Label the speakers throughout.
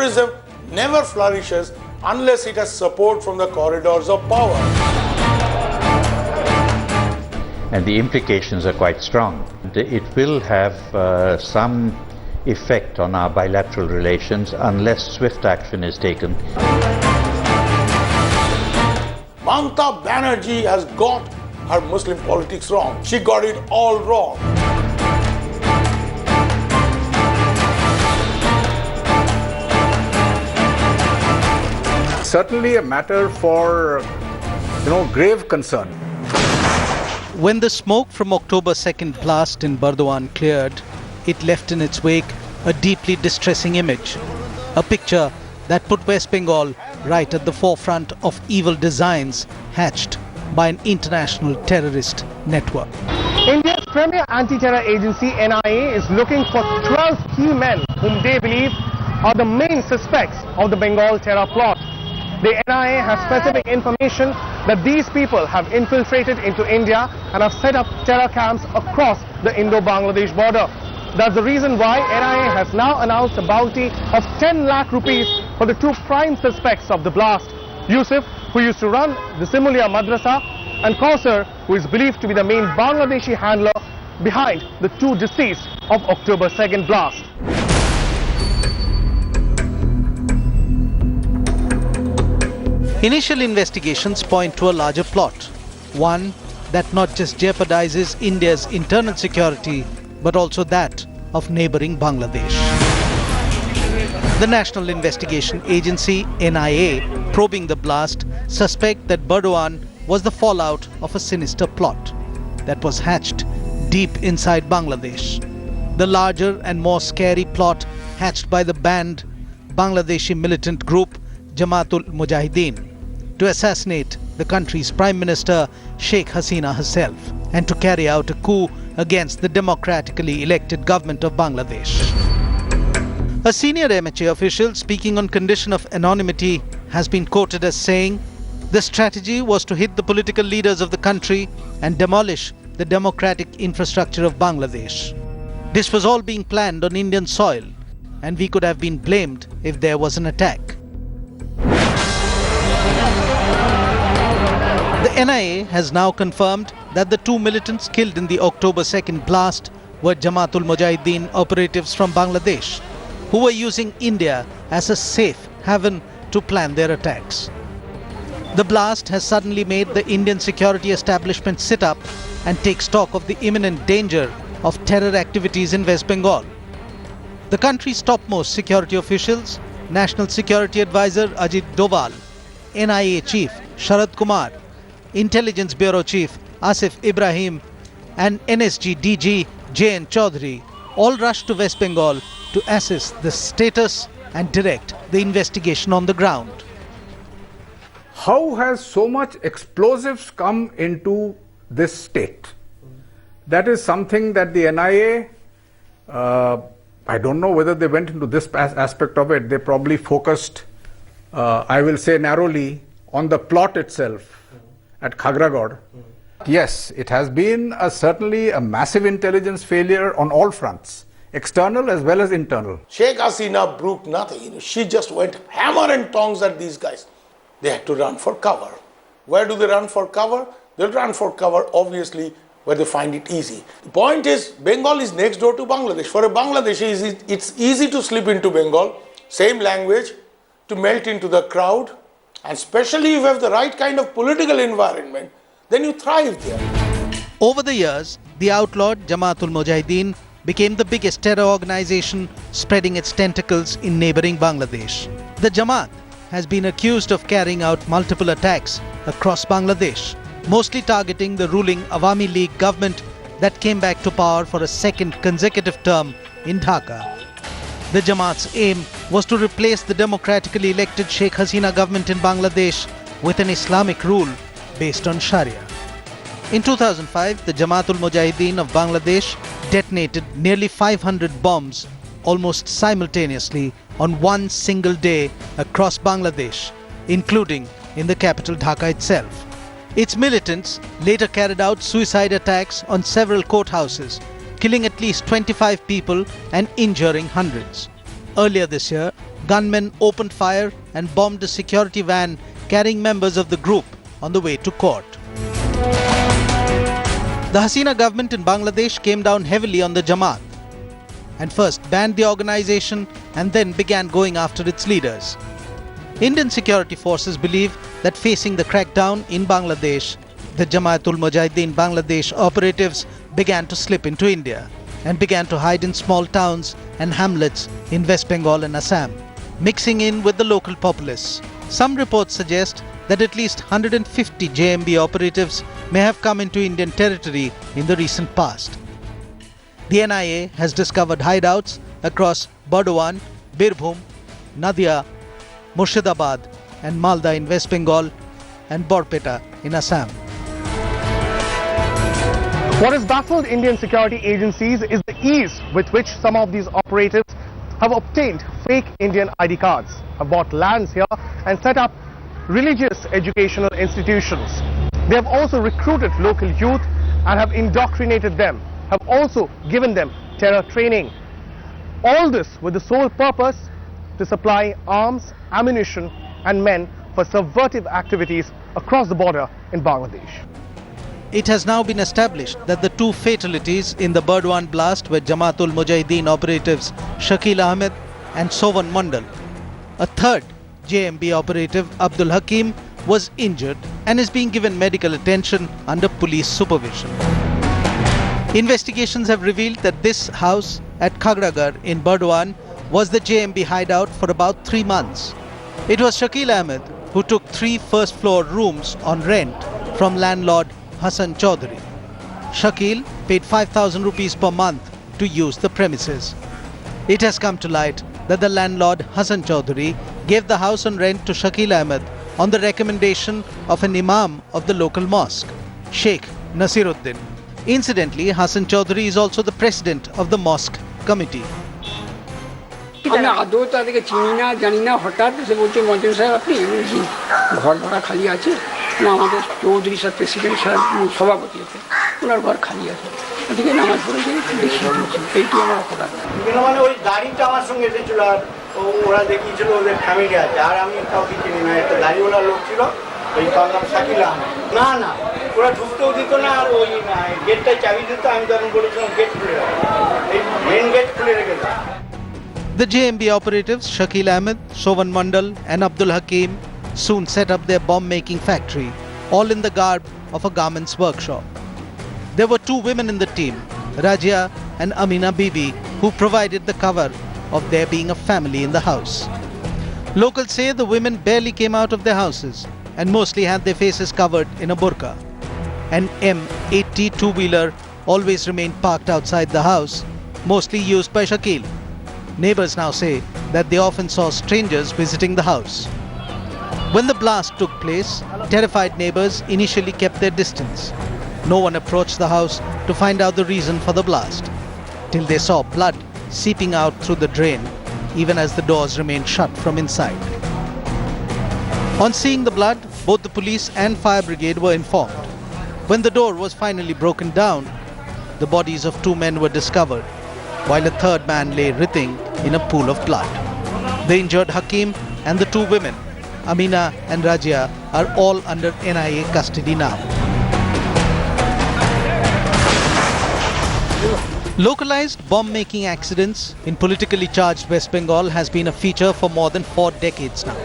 Speaker 1: terrorism never flourishes unless it has support from the corridors of power.
Speaker 2: And the implications are quite strong. It will have some effect on our bilateral relations unless swift action is taken.
Speaker 1: Mamata Banerjee has got her Muslim politics wrong. She got it all wrong.
Speaker 3: Certainly a matter for, grave concern.
Speaker 4: When the smoke from October 2nd blast in Burdwan cleared, it left in its wake a deeply distressing image. A picture that put West Bengal right at the forefront of evil designs hatched by an international terrorist network.
Speaker 5: India's premier anti-terror agency NIA is looking for 12 key men whom they believe are the main suspects of the Bengal terror plot. The NIA has specific information that these people have infiltrated into India and have set up terror camps across the Indo-Bangladesh border. That's the reason why NIA has now announced a bounty of 10 lakh rupees for the two prime suspects of the blast. Yusuf, who used to run the Simulia Madrasa, and Kausar, who is believed to be the main Bangladeshi handler behind the two deceased of October 2nd blast.
Speaker 4: Initial investigations point to a larger plot, one that not just jeopardizes India's internal security, but also that of neighboring Bangladesh. The National Investigation Agency, NIA, probing the blast, suspect that Burdwan was the fallout of a sinister plot that was hatched deep inside Bangladesh. The larger and more scary plot hatched by the banned Bangladeshi militant group Jamaat-ul-Mujahideen to assassinate the country's Prime Minister Sheikh Hasina herself and to carry out a coup against the democratically elected government of Bangladesh. A senior amateur official speaking on condition of anonymity has been quoted as saying, "The strategy was to hit the political leaders of the country and demolish the democratic infrastructure of Bangladesh. This was all being planned on Indian soil, and we could have been blamed if there was an attack." The NIA has now confirmed that the two militants killed in the October 2nd blast were Jamaat-ul-Mujahideen operatives from Bangladesh, who were using India as a safe haven to plan their attacks. The blast has suddenly made the Indian security establishment sit up and take stock of the imminent danger of terror activities in West Bengal. The country's topmost security officials, National Security Advisor Ajit Doval, NIA Chief Sharad Kumar, Intelligence Bureau Chief Asif Ibrahim and NSG DG J.N. Chaudhary all rushed to West Bengal to assess the status and direct the investigation on the ground.
Speaker 3: How has so much explosives come into this state? That is something that the NIA, I don't know whether they went into this aspect of it. They probably focused, I will say narrowly, on the plot itself at Khagragod. Yes, it has been certainly a massive intelligence failure on all fronts, external as well as internal.
Speaker 1: Sheikh Hasina broke nothing. She just went hammer and tongs at these guys. They had to run for cover. Where do they run for cover? They'll run for cover, obviously, where they find it easy. The point is, Bengal is next door to Bangladesh. For a Bangladeshi, it's easy to slip into Bengal, same language, to melt into the crowd, and especially if you have the right kind of political environment, then you thrive there.
Speaker 4: Over the years, the outlawed Jamaat-ul-Mujahideen became the biggest terror organization spreading its tentacles in neighboring Bangladesh. The Jamaat has been accused of carrying out multiple attacks across Bangladesh, mostly targeting the ruling Awami League government that came back to power for a second consecutive term in Dhaka. The Jamaat's aim was to replace the democratically elected Sheikh Hasina government in Bangladesh with an Islamic rule based on Sharia. In 2005, the Jamaat-ul-Mujahideen of Bangladesh detonated nearly 500 bombs almost simultaneously on one single day across Bangladesh, including in the capital Dhaka itself. Its militants later carried out suicide attacks on several courthouses, killing at least 25 people and injuring hundreds. Earlier this year, gunmen opened fire and bombed a security van carrying members of the group on the way to court. The Hasina government in Bangladesh came down heavily on the Jamaat and first banned the organization and then began going after its leaders. Indian security forces believe that facing the crackdown in Bangladesh, the Jamaat-ul-Mujahideen Bangladesh operatives began to slip into India and began to hide in small towns and hamlets in West Bengal and Assam, mixing in with the local populace. Some reports suggest that at least 150 JMB operatives may have come into Indian territory in the recent past. The NIA has discovered hideouts across Burdwan, Birbhum, Nadia, Murshidabad and Malda in West Bengal and Borpeta in Assam.
Speaker 5: What has baffled Indian security agencies is the ease with which some of these operatives have obtained fake Indian ID cards, have bought lands here and set up religious educational institutions. They have also recruited local youth and have indoctrinated them, have also given them terror training. All this with the sole purpose to supply arms, ammunition and men for subversive activities across the border in Bangladesh.
Speaker 4: It has now been established that the two fatalities in the Burdwan blast were Jamaat-ul-Mujahideen operatives Sheikh Ahmed and Sovan Mandal. A third JMB operative, Abdul Hakim, was injured and is being given medical attention under police supervision. Investigations have revealed that this house at Khagragar in Burdwan was the JMB hideout for about 3 months. It was Sheikh Ahmed who took 3 first-floor rooms on rent from landlord Hassan Chaudhary. Shakil paid 5,000 rupees per month to use the premises. It has come to light that the landlord Hassan Chaudhary gave the house on rent to Sheikh Ahmed on the recommendation of an imam of the local mosque, Sheikh Nasiruddin. Incidentally, Hassan Chaudhary is also the president of the mosque committee.
Speaker 6: আমি আদৌ তাদেরকে চিনি না জানি না হঠাৎ এসে বলছে মন্ত্রী সাহেব আপনি ঘর ভাড়া খালি আছে না আমাদের চৌধুরী স্যার প্রেসিডেন্ট সাহেব সভাপতি আছে ওনার ঘর খালি আছে ওদিকে নামাজ পড়ে গিয়ে এইটি আমার অপরাধ
Speaker 7: মানে ওই গাড়িটা আমার সঙ্গে এসেছিল আর ওরা দেখিয়েছিল ওদের ফ্যামিলি আছে আর আমি কাউকে চিনি না একটা গাড়িওয়ালা লোক ছিল ওই তার নাম শাকিল আহমেদ না না ওরা ঢুকতেও দিত না আর ওই গেটটায় চাবি দিত আমি তখন বলেছিলাম গেট খুলে রাখো এই মেন গেট খুলে রেখেছে।
Speaker 4: The JMB operatives Sheikh Ahmed, Sovan Mandal and Abdul Hakim soon set up their bomb-making factory, all in the garb of a garments workshop. There were 2 women in the team, Rajia and Amina Bibi, who provided the cover of there being a family in the house. Locals say the women barely came out of their houses and mostly had their faces covered in a burqa. An M80 two-wheeler always remained parked outside the house, mostly used by Shakil. Neighbors now say that they often saw strangers visiting the house. When the blast took place, terrified neighbors initially kept their distance. No one approached the house to find out the reason for the blast, till they saw blood seeping out through the drain, even as the doors remained shut from inside. On seeing the blood, both the police and fire brigade were informed. When the door was finally broken down, the bodies of 2 men were discovered, while a third man lay writhing in a pool of blood. The injured Hakim and the 2 women, Amina and Rajia, are all under NIA custody now. Localized bomb-making accidents in politically charged West Bengal has been a feature for more than 4 decades now.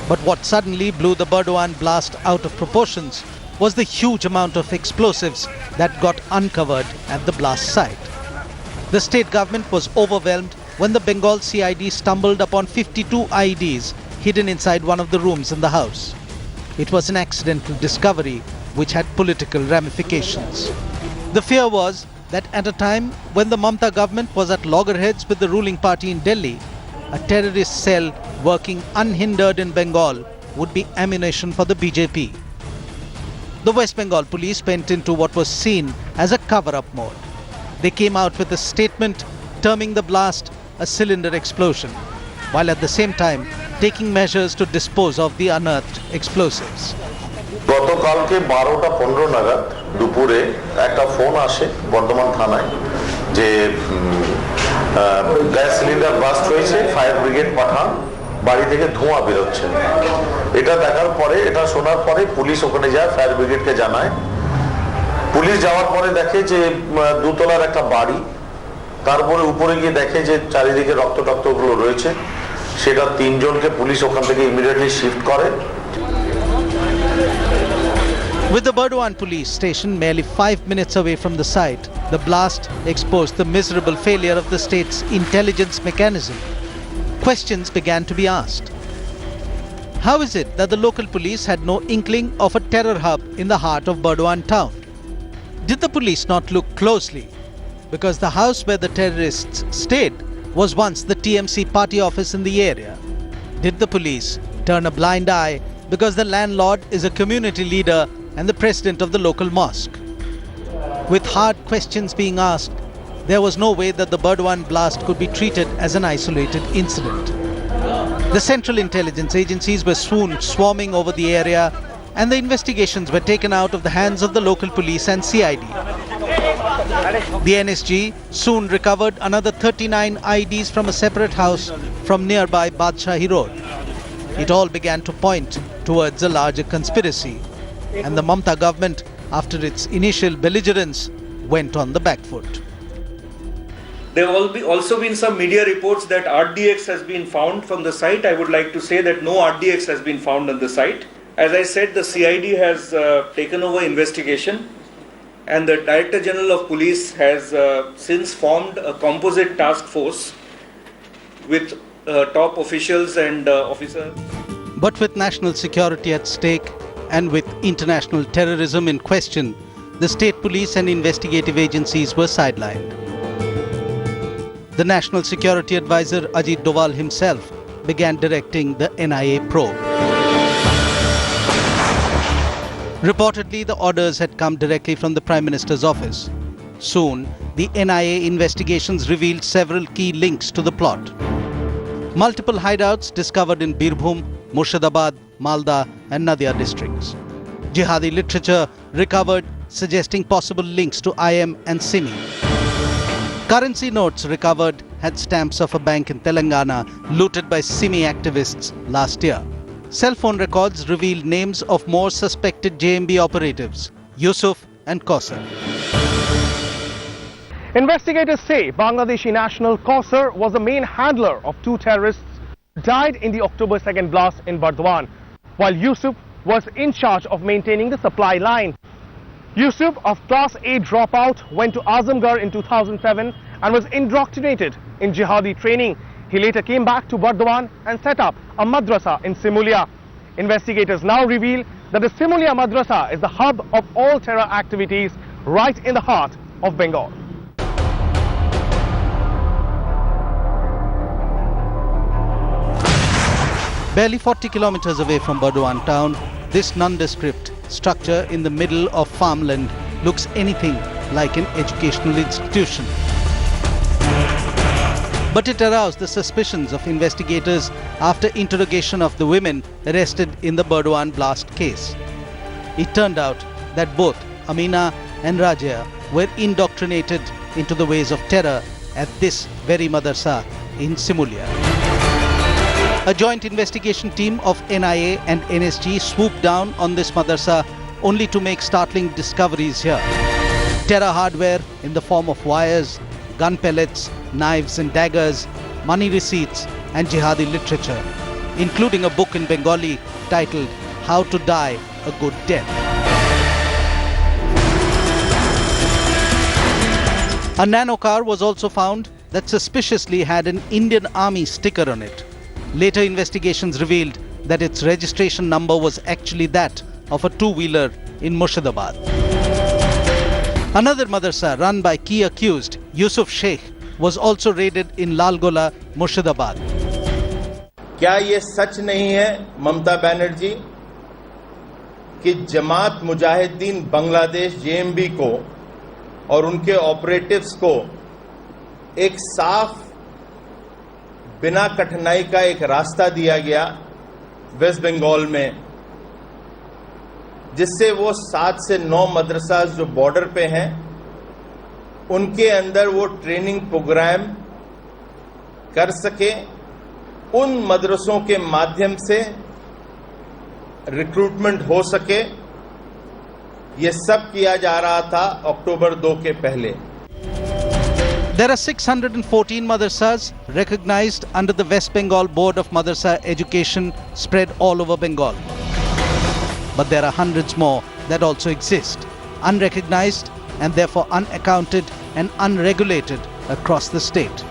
Speaker 4: But what suddenly blew the Burdwan blast out of proportions was the huge amount of explosives that got uncovered at the blast site. The state government was overwhelmed when the Bengal CID stumbled upon 52 IEDs hidden inside one of the rooms in the house. It was an accidental discovery which had political ramifications. The fear was that at a time when the Mamata government was at loggerheads with the ruling party in Delhi, a terrorist cell working unhindered in Bengal would be ammunition for the BJP. The West Bengal police went into what was seen as a cover-up mode. They came out with a statement terming the blast a cylinder explosion, while at the same time taking measures to dispose of the unearthed explosives.
Speaker 8: গতকালকে 12:15 নাগাদ দুপুরে একটা phone আসে বর্ধমান থানায় যে gas cylinder blast হয়েছে, fire brigade পাঠান, বাড়ি থেকে ধোঁয়া বেরোচ্ছে। এটা দেখার পরে, এটা শোনার পরে পুলিশ ওখানে যায়, ফায়ার ব্রিগেডকে জানায়। পুলিশ যাওয়ার পরে দেখে যে দুতলার একটা বাড়ি, তারপরে উপরে গিয়ে দেখে যে চারিদিকে রক্ত টক্তগুলো রয়েছে। সেটা 3 জনকে পুলিশ ওখান থেকে ইমিডিয়েটলি শিফট করে।
Speaker 4: With the Burdwan police station merely 5 minutes away from the site, the blast exposed the miserable failure of the state's intelligence mechanism. Questions began to be asked. How is it that the local police had no inkling of a terror hub in the heart of Burdwan town? Did the police not look closely? Because the house where the terrorists stayed was once the TMC party office in the area. Did the police turn a blind eye because the landlord is a community leader and the president of the local mosque? With hard questions being asked, there was no way that the Burdwan blast could be treated as an isolated incident. The central intelligence agencies were soon swarming over the area, and the investigations were taken out of the hands of the local police and CID. The NSG soon recovered another 39 IDs from a separate house from nearby Badshahi Road. It all began to point towards a larger conspiracy, and the Mamta government, after its initial belligerence, went on the back foot.
Speaker 9: There have also been some media reports that RDX has been found from the site. I would like to say that no RDX has been found on the site. As I said, the CID has taken over investigation, and the Director General of Police has since formed a composite task force with top officials and officers.
Speaker 4: But with national security at stake and with international terrorism in question, the state police and investigative agencies were sidelined. The National Security Advisor Ajit Doval himself began directing the NIA probe. Reportedly, the orders had come directly from the Prime Minister's office. Soon, the NIA investigations revealed several key links to the plot. Multiple hideouts discovered in Birbhum, Murshidabad, Malda and Nadia districts. Jihadi literature recovered suggesting possible links to IM and Simi. Currency notes recovered had stamps of a bank in Telangana looted by Simi activists last year. Cell phone records revealed names of more suspected JMB operatives, Yusuf and Kausar.
Speaker 5: Investigators say Bangladeshi national Kausar was the main handler of 2 terrorists who died in the October 2nd blast in Burdwan, while Yusuf was in charge of maintaining the supply line. Yusuf, of Class A dropout, went to Azamgarh in 2007 and was indoctrinated in jihadi training. He later came back to Burdwan and set up a madrasa in Simulia. Investigators now reveal that the Simulia madrasa is the hub of all terror activities right in the heart of Bengal.
Speaker 4: Barely 40 kilometers away from Burdwan town, this nondescript structure in the middle of farmland looks anything like an educational institution. But it aroused the suspicions of investigators after interrogation of the women arrested in the Burdwan blast case. It turned out that both Amina and Rajya were indoctrinated into the ways of terror at this very madrasa in Simulia. A joint investigation team of NIA and NSG swooped down on this madrasa only to make startling discoveries here. Terror hardware in the form of wires, gun pellets, knives and daggers, money receipts and jihadi literature, including a book in Bengali titled How to Die a Good Death. A nano car was also found that suspiciously had an Indian Army sticker on it. Later investigations revealed that its registration number was actually that of a 2-wheeler in Murshidabad. Another madrasa run by key accused Yusuf Sheikh was also raided in Lalgola, Murshidabad.
Speaker 10: क्या ये सच नहीं है ममता बनर्जी कि जमात Mujahideen Bangladesh JMB को और उनके operatives को एक साफ बिना कठिनाई का एक रास्ता दिया गया वेस्ट बंगाल में, जिससे वो 7 से 9 मदरसा जो बॉर्डर पे हैं उनके अंदर वो ट्रेनिंग प्रोग्राम कर सके, उन मदरसों के माध्यम से रिक्रूटमेंट हो सके, ये सब किया जा रहा था अक्टूबर 2 के पहले।
Speaker 4: There are 614 madrasas recognized under the West Bengal Board of Madrasa Education spread all over Bengal. But there are hundreds more that also exist, unrecognized and therefore unaccounted and unregulated across the state.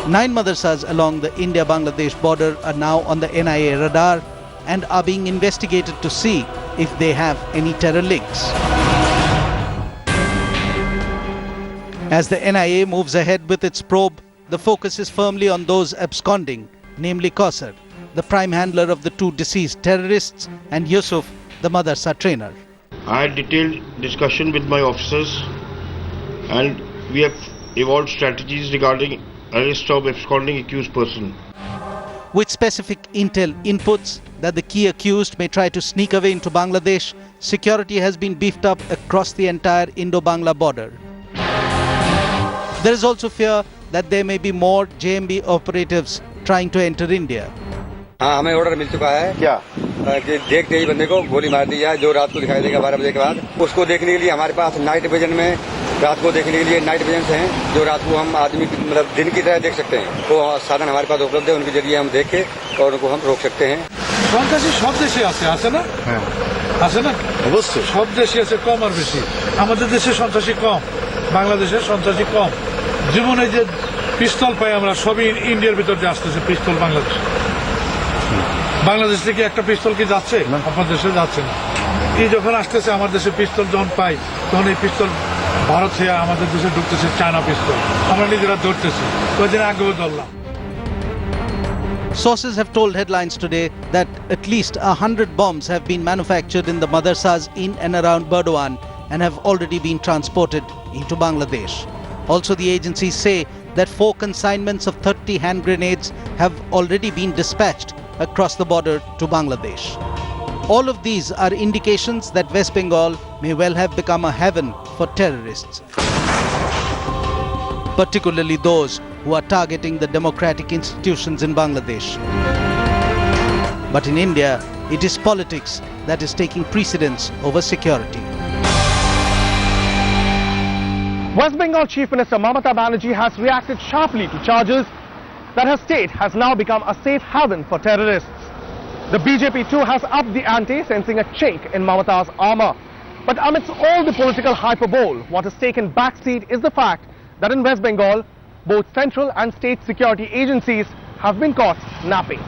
Speaker 4: 9 madrasas along the India-Bangladesh border are now on the NIA radar and are being investigated to see if they have any terror links. As the NIA moves ahead with its probe, the focus is firmly on those absconding, namely Kausar, the prime handler of the 2 deceased terrorists, and Yusuf, the madrasa trainer.
Speaker 11: I had detailed discussion with my officers and we have evolved strategies regarding arrest of absconding accused person.
Speaker 4: With specific intel inputs that the key accused may try to sneak away into Bangladesh, security has been beefed up across the entire Indo-Bangla border. There is also fear that there may be more JMB operatives trying to enter India.
Speaker 12: हाँ, हमें order मिल चुका है क्या कि देखते ही बंदे को गोली मार दी जाए जो रात को दिखाई देगा 12 बजे के बाद। उसको देखने के लिए हमारे पास नाइट विजन में रात को देखने के लिए नाइट विजन हैं जो रात को हम आदमी मतलब दिन की तरह देख सकते हैं। वो साधन हमारे पास उपलब्ध है, उनके जरिए हम देख के और उनको हम रोक सकते हैं।
Speaker 13: সন্ত্রাসী সব দেশে আছে না? আছে না? অবশ্যই সব দেশে আছে, কম আর বেশি। আমাদের দেশে সন্ত্রাসী কম, বাংলাদেশে সন্ত্রাসী কম। জীবনে যে পিস্তল পাই আমরা সবই ইন্ডিয়ার ভিতর দিয়ে আসতেছে পিস্তল বাংলাদেশ। বাংলাদেশ থেকে একটা পিস্তল কি যাচ্ছে? আপনার দেশে যাচ্ছে না। এই যখন আসতেছে আমার দেশে পিস্তল যখন পাই তখন এই পিস্তল ভারত থেকে আমাদের দেশে ঢুকতেছে চায়না পিস্তল। আমরা নিজেরা ধরতেছি। কয়েকদিন আগেও ধরলাম।
Speaker 4: Sources have told Headlines today that at least 100 bombs have been manufactured in the madrasas in and around Burdwan and have already been transported into Bangladesh. Also, the agencies say that 4 consignments of 30 hand grenades have already been dispatched across the border to Bangladesh. All of these are indications that West Bengal may well have become a heaven for terrorists, particularly those who are targeting the democratic institutions in Bangladesh. But in India, it is politics that is taking precedence over security.
Speaker 5: West Bengal Chief Minister Mamata Banerjee has reacted sharply to charges that her state has now become a safe haven for terrorists. The BJP too has upped the ante, sensing a chink in Mamata's armour. But amidst all the political hyperbole, what has taken backseat is the fact that in West Bengal, both central and state security agencies have been caught napping.